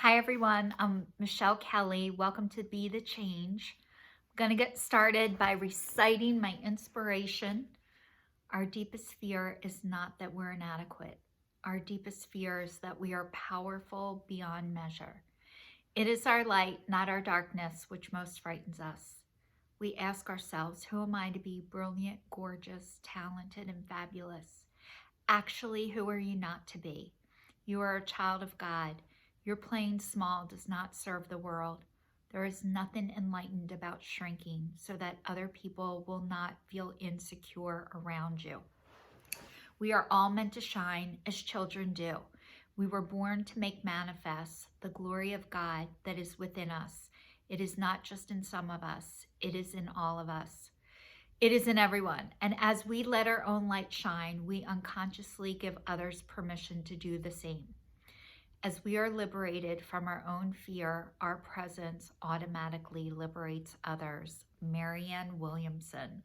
Hi everyone, I'm Michelle Kelly. Welcome to Be the Change. I'm going to get started by reciting my inspiration. Our deepest fear is not that we're inadequate. Our deepest fear is that we are powerful beyond measure. It is our light, not our darkness, which most frightens us. We ask ourselves, who am I to be brilliant, gorgeous, talented, and fabulous? Actually, who are you not to be? You are a child of God. Your playing small does not serve the world. There is nothing enlightened about shrinking so that other people will not feel insecure around you. We are all meant to shine as children do. We were born to make manifest the glory of God that is within us. It is not just in some of us, it is in all of us. It is in everyone. And as we let our own light shine, we unconsciously give others permission to do the same. As we are liberated from our own fear, our presence automatically liberates others. Marianne Williamson.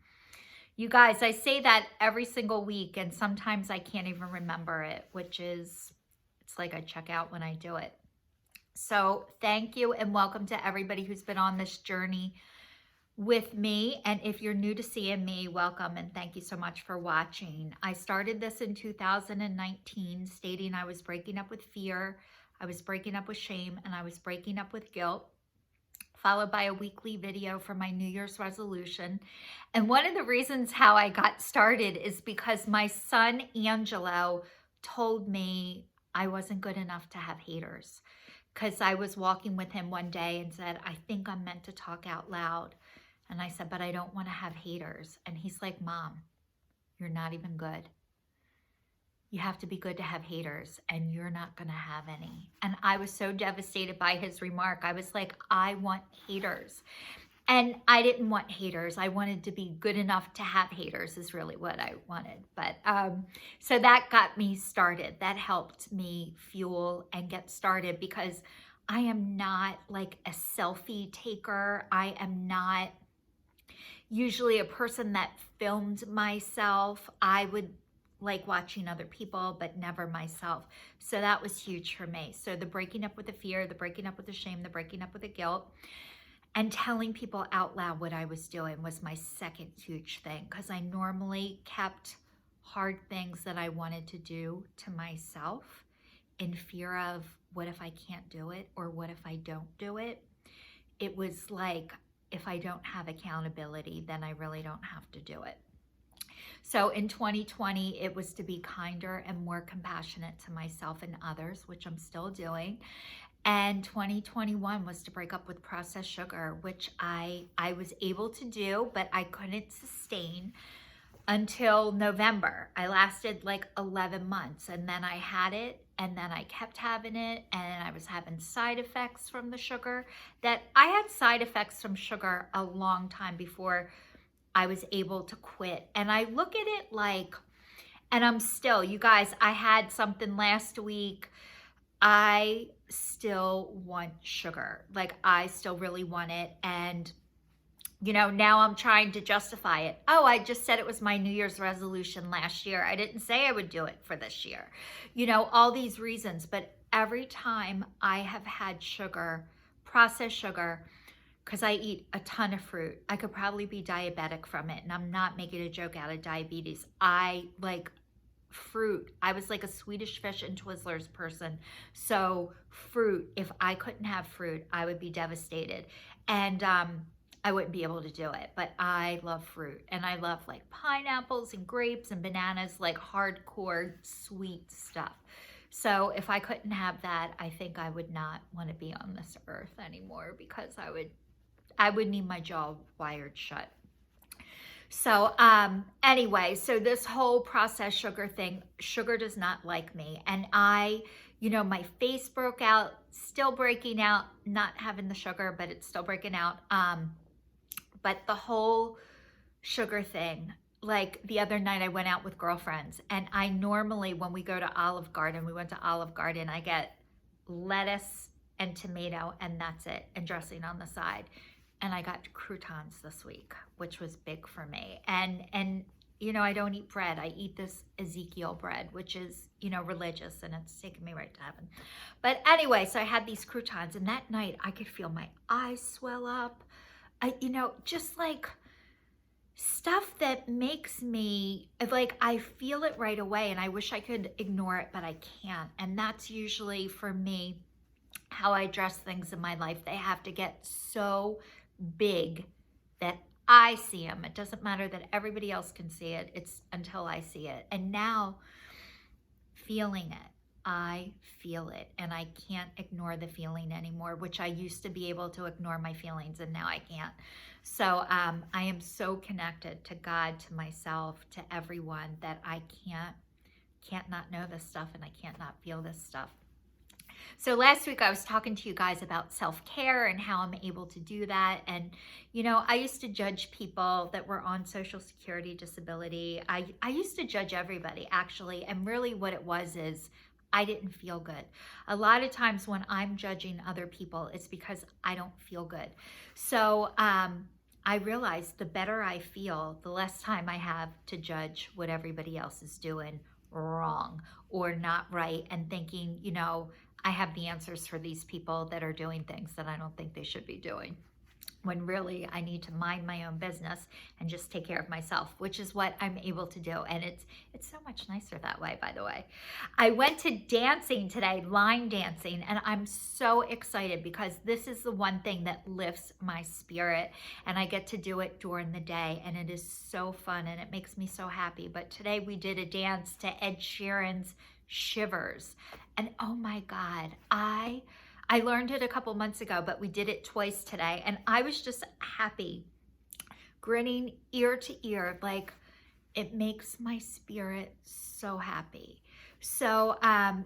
You guys, I say that every single week, and sometimes I can't even remember it, it's like I check out when I do it. So thank you and welcome to everybody who's been on this journey with me. And if you're new to seeing me, welcome and thank you so much for watching. I started this in 2019 stating I was breaking up with fear, I was breaking up with shame, and I was breaking up with guilt, followed by a weekly video for my New Year's resolution. And one of the reasons how I got started is because my son Angelo told me I wasn't good enough to have haters, because I was walking with him one day and said, I think I'm meant to talk out loud. And I said, but I don't want to have haters. And he's like, Mom, you're not even good. You have to be good to have haters, and you're not going to have any. And I was so devastated by his remark. I was like, I want haters. And I didn't want haters. I wanted to be good enough to have haters is really what I wanted. But so that got me started. That helped me fuel and get started, because I am not like a selfie taker. I am not usually a person that filmed myself. I would like watching other people, but never myself. So that was huge for me. So the breaking up with the fear, the breaking up with the shame, the breaking up with the guilt, and telling people out loud what I was doing was my second huge thing, because I normally kept hard things that I wanted to do to myself in fear of, what if I can't do it? Or what if I don't do it? It was like, if I don't have accountability, then I really don't have to do it. So in 2020, it was to be kinder and more compassionate to myself and others, which I'm still doing. And 2021 was to break up with processed sugar, which I was able to do, but I couldn't sustain until November. I lasted like 11 months, and then I had it, and then I kept having it, and I was having side effects from the sugar. That I had side effects from sugar a long time before I was able to quit. And I look at it like, and I'm still, you guys, I had something last week. I still want sugar. Like, I still really want it. And now I'm trying to justify it. Oh, I just said it was my New Year's resolution last year. I didn't say I would do it for this year. All these reasons. But every time I have had sugar, processed sugar, because I eat a ton of fruit, I could probably be diabetic from it. And I'm not making a joke out of diabetes. I like fruit. I was like a Swedish fish and Twizzlers person. So fruit, if I couldn't have fruit, I would be devastated. And I wouldn't be able to do it. But I love fruit, and I love like pineapples and grapes and bananas, like hardcore sweet stuff. So if I couldn't have that, I think I would not want to be on this earth anymore, because I would need my jaw wired shut. So anyway, so this whole processed sugar thing, sugar does not like me. And my face broke out, still breaking out, not having the sugar, but it's still breaking out. But the whole sugar thing, like the other night I went out with girlfriends, and I normally, when we go to Olive Garden, we went to Olive Garden, I get lettuce and tomato, and that's it, and dressing on the side. And I got croutons this week, which was big for me. And you know, I don't eat bread. I eat this Ezekiel bread, which is, you know, religious, and it's taken me right to heaven. But anyway, so I had these croutons, and that night I could feel my eyes swell up. You know, just like stuff that makes me like, I feel it right away, and I wish I could ignore it, but I can't. And that's usually for me how I address things in my life. They have to get so big that I see them. It doesn't matter that everybody else can see it. It's until I see it. And now feeling it, I feel it, and I can't ignore the feeling anymore, which I used to be able to ignore my feelings, and now I can't. So I am so connected to God, to myself, to everyone, that I can't not know this stuff, and I can't not feel this stuff. So last week I was talking to you guys about self-care and how I'm able to do that. And, you know, I used to judge people that were on Social Security disability. I used to judge everybody, actually. And really what it was is I didn't feel good. A lot of times when I'm judging other people, it's because I don't feel good. So I realized the better I feel, the less time I have to judge what everybody else is doing wrong or not right, and thinking, you know, I have the answers for these people that are doing things that I don't think they should be doing, when really I need to mind my own business and just take care of myself, which is what I'm able to do. And it's so much nicer that way, by the way. I went to dancing today, line dancing, and I'm so excited because this is the one thing that lifts my spirit, and I get to do it during the day, and it is so fun and it makes me so happy. But today we did a dance to Ed Sheeran's Shivers, and oh my God, I learned it a couple months ago, but we did it twice today, and I was just happy, grinning ear to ear. Like, it makes my spirit so happy. So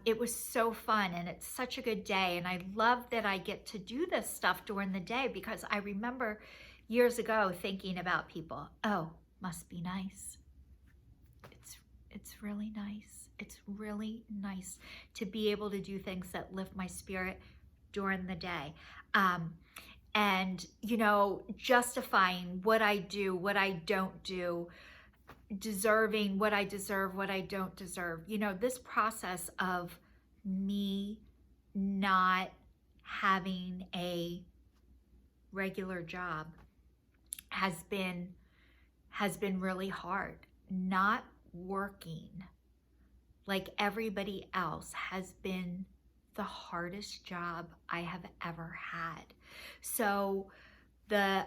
it was so fun, and it's such a good day, and I love that I get to do this stuff during the day, because I remember years ago thinking about people, oh, must be nice. It's really nice. It's really nice to be able to do things that lift my spirit during the day. And, you know, justifying what I do, what I don't do, deserving what I deserve, what I don't deserve. You know, this process of me not having a regular job has been really hard. Not working like everybody else has been the hardest job I have ever had. So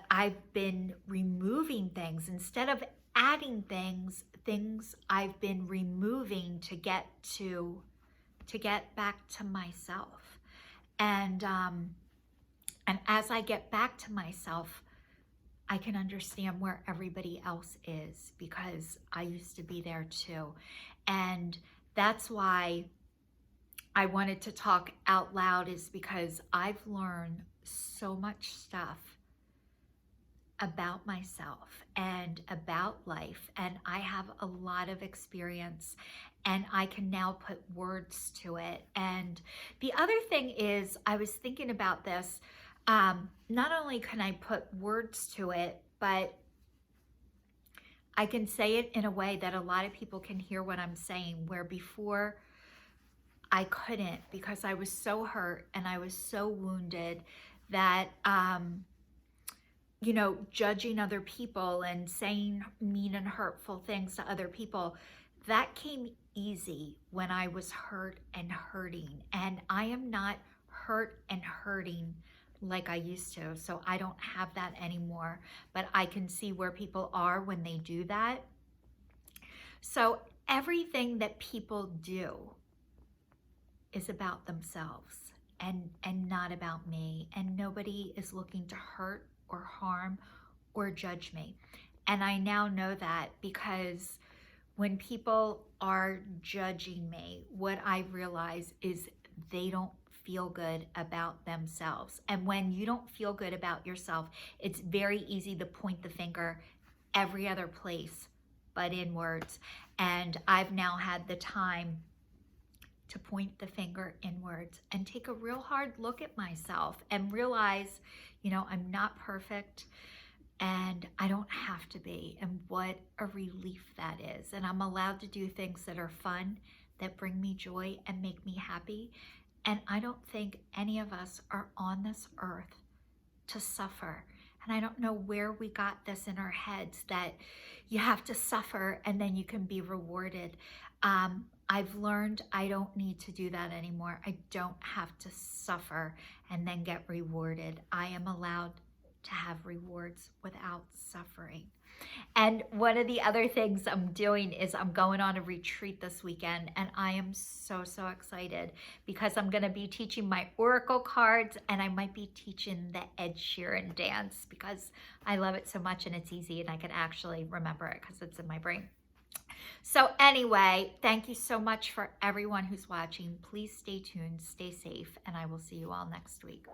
I've been removing things instead of adding things I've been removing to get back to myself. And as I get back to myself, I can understand where everybody else is, because I used to be there too. And that's why I wanted to talk out loud, is because I've learned so much stuff about myself and about life, and I have a lot of experience, and I can now put words to it. And the other thing is, I was thinking about this, not only can I put words to it, but I can say it in a way that a lot of people can hear what I'm saying, where before I couldn't, because I was so hurt and I was so wounded that, you know, judging other people and saying mean and hurtful things to other people, that came easy when I was hurt and hurting. And I am not hurt and hurting like I used to. So I don't have that anymore, but I can see where people are when they do that. So everything that people do is about themselves and not about me. And nobody is looking to hurt or harm or judge me. And I now know that, because when people are judging me, what I realize is they don't feel good about themselves. And when you don't feel good about yourself, it's very easy to point the finger every other place but inwards. And I've now had the time to point the finger inwards and take a real hard look at myself and realize, you know, I'm not perfect. and I don't have to be. And what a relief that is. And I'm allowed to do things that are fun, that bring me joy and make me happy. And I don't think any of us are on this earth to suffer. And I don't know where we got this in our heads that you have to suffer and then you can be rewarded. I've learned I don't need to do that anymore. I don't have to suffer and then get rewarded. I am allowed to have rewards without suffering. And one of the other things I'm doing is I'm going on a retreat this weekend, and I am so, so excited because I'm going to be teaching my oracle cards, and I might be teaching the Ed Sheeran dance because I love it so much and it's easy and I can actually remember it because it's in my brain. So anyway, thank you so much for everyone who's watching. Please stay tuned, stay safe, and I will see you all next week.